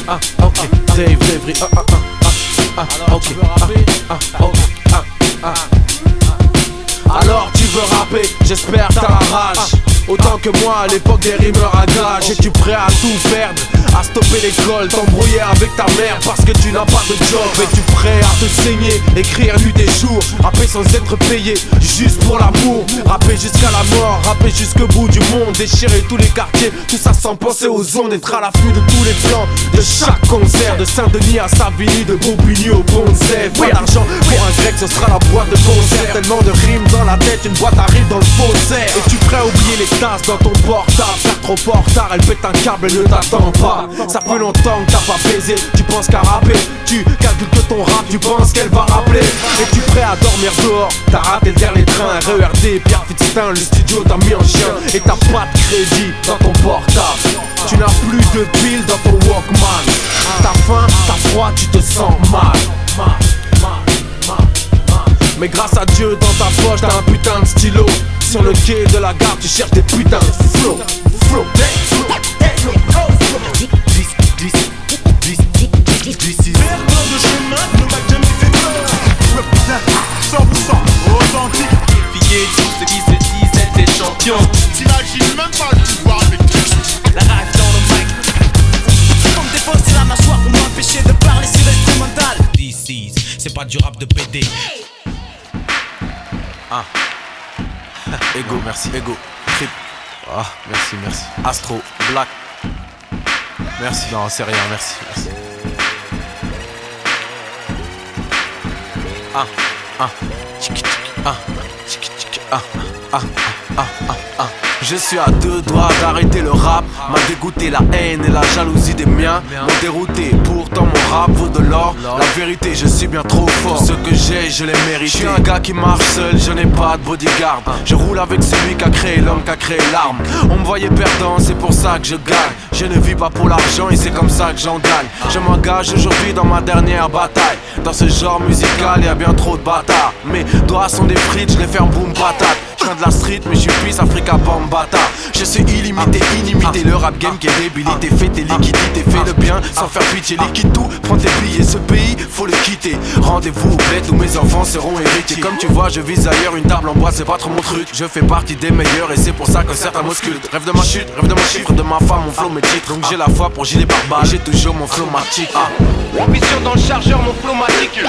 ok, Dave Devry, ok, alors tu veux rapper, j'espère t'as la rage. Autant que moi à l'époque des rimeurs à gage. Es-tu prêt à tout perdre, à stopper l'école, t'embrouiller avec ta mère parce que tu n'as pas de job? Es-tu prêt à te saigner, écrire nuit et jour, rapper sans être payé, juste pour l'amour? Rapper jusqu'à la mort, rapper jusqu'au bout du monde, déchirer tous les quartiers, tout ça sans penser aux ondes. Être à l'affût de tous les plans, de chaque concert, de Saint-Denis à Savigny, de Bobigny au Bonzève. Pas d'argent pour un grec, ce sera la boîte de concert. Tellement de rimes dans la tête, une boîte arrive dans le faussaire. Es-tu prêt à oublier les tasses dans ton portable? Faire trop fort tard, elle pète un câble, elle ne t'attend pas. Ça fait longtemps que t'as pas baisé, tu penses qu'à rapper. Tu calcules que ton rap, tu penses qu'elle va rappeler. Es-tu prêt à dormir dehors? T'as raté le dernier train, RERD, Pierre Fitztin, le studio t'a mis en chien. Et t'as pas de crédit dans ton portable. Tu n'as plus de piles dans ton Walkman. T'as faim, t'as froid, tu te sens mal. Mais grâce à Dieu, dans ta poche, t'as un putain de stylo. Sur le quai de la gare, tu cherches des putains de flow. Perdant de chemin ne m'a jamais fait peur. Represent 100% authentique. Défier tout ce qui se disent être des champions. T'imagines même pas le pouvoir avec La rage dans le mic. Pour me défoncer la mâchoire pour m'empêcher de parler sur l'instrumental. DC's, c'est pas du rap de PD. Ego, merci, Ego, Trip. Merci. Astro, Black. Merci, non, c'est rien, merci. Je suis à deux doigts d'arrêter le rap. M'a dégoûté la haine et la jalousie des miens. M'ont dérouté, pourtant mon rap vaut de l'or. La vérité, je suis bien trop fort. Ce que j'ai, je l'ai mérité. Je suis un gars qui marche seul, je n'ai pas de bodyguard. Je roule avec celui qui a créé l'homme, qui a créé l'arme. On me voyait perdant, c'est pour ça que je gagne. Je ne vis pas pour l'argent et c'est comme ça que j'en gagne. Je m'engage aujourd'hui dans ma dernière bataille. Dans ce genre musical, y a bien trop de bâtards. Mes doigts sont des frites, je les ferme boum patate. Je viens de la street mais je suis Peace Africa Bambata. Je suis illimité, inimité. Le rap game qui est débilité. Fais tes liquidités, fais le bien sans faire pitié. Liquide tout, prends tes billets. Ce pays, faut le quitter. Rendez-vous au bled où mes enfants seront héritiers. Comme tu vois, je vise ailleurs, une table en bois, c'est pas trop mon truc. Je fais partie des meilleurs et c'est pour ça que certains m'auscultent. Rêve de ma chute, rêve de mon chiffre, de ma femme, mon flow, mes titres. Donc j'ai la foi pour gilet par balle. J'ai toujours mon flow matique. Ambition dans le chargeur, mon flow matique.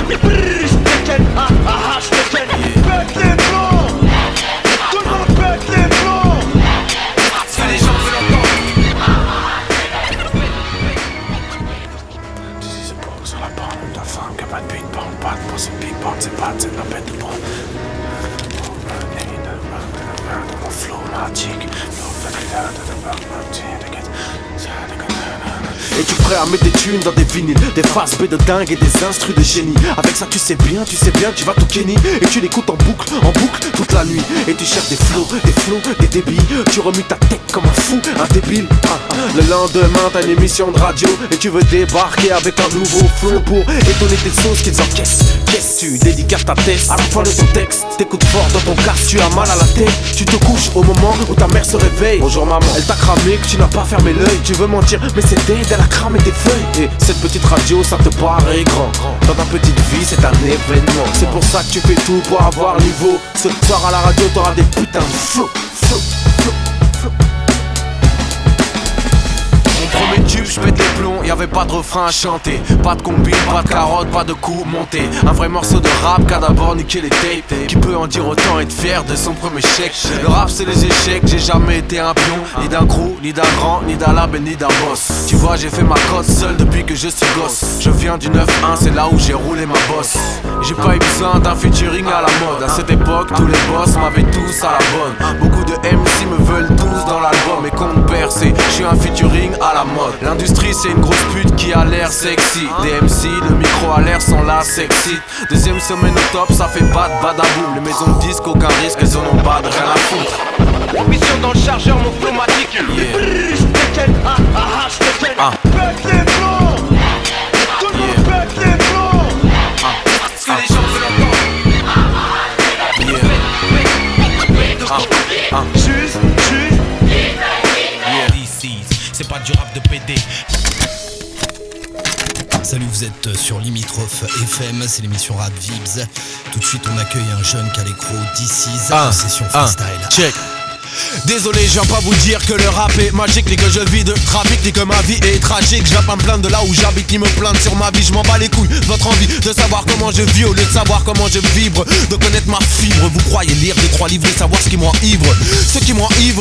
Si les gens veulent entendre. C'est pour sur la bande de ta femme qui a pas de big bang, pas de pour cette big bang, c'est pas de la bête de bras. Mon flow magique. Es-tu prêt à mettre des thunes dans des vinyles, des faces B de dingue et des instrus de génie? Avec ça tu sais bien, tu vas tout kenny. Et tu l'écoutes en boucle, toute la nuit. Et tu cherches des flows, des débits. Tu remues ta tête comme un fou, un débile. Le lendemain t'as une émission de radio et tu veux débarquer avec un nouveau flow pour étonner tes sauces qu'ils encaissent. Qu'est-ce tu dédicaces ta tête à la fin de ton texte? T'écoutes fort dans ton casque, tu as mal à la tête. Tu te couches au moment où ta mère se réveille. Bonjour maman, elle t'a cramé que tu n'as pas fermé l'œil. Tu veux mentir mais c'est dead, elle a cramé tes feuilles. Et cette petite radio ça te paraît grand. Dans ta petite vie c'est un événement. C'est pour ça que tu fais tout pour avoir niveau. Ce soir à la radio t'auras des putains de flow. Premier tube, je pète les plombs, y'avait pas de refrain à chanter. Pas de combine, pas de carotte, pas de coups montés. Un vrai morceau de rap qu'a d'abord niqué les tapes. Qui peut en dire autant, être fier de son premier chèque. Le rap c'est les échecs, j'ai jamais été un pion. Ni d'un crew, ni d'un grand, ni d'un label, ni d'un boss. Tu vois j'ai fait ma cote seul depuis que je suis gosse. Je viens du 9-1, c'est là où j'ai roulé ma bosse. J'ai pas eu besoin d'un featuring à la mode. À cette époque, tous les boss m'avaient tous à la bonne. Beaucoup de MC me veulent tous dans l'album. Et compte percé, je suis un featuring à la mode. L'industrie c'est une grosse pute qui a l'air sexy. Des MC, le micro à l'air sont là sexy. Deuxième semaine au top, ça fait pas de badaboum. Les maisons de disques, aucun risque, elles en ont pas de rien à foutre. Ambition dans le chargeur, mon flow matique. Si les gens veulent entendre. Juste DC's, c'est pas du rap de PD. Salut, vous êtes sur Limitrophe FM, c'est l'émission Rap Vibes. Tout de suite, on accueille un jeune qui a l'écro d'ici, en session freestyle. Check. Désolé, je viens pas vous dire que le rap est magique, ni que je vis de trafic, ni que ma vie est tragique. Je viens pas me plaindre de là où j'habite, ni me plaindre sur ma vie. Je m'en bats les couilles de votre envie de savoir comment je vis au lieu de savoir comment je vibre, de connaître ma fibre. Vous croyez lire des 3 livres et savoir ce qui m'enivre. Ce qui m'enivre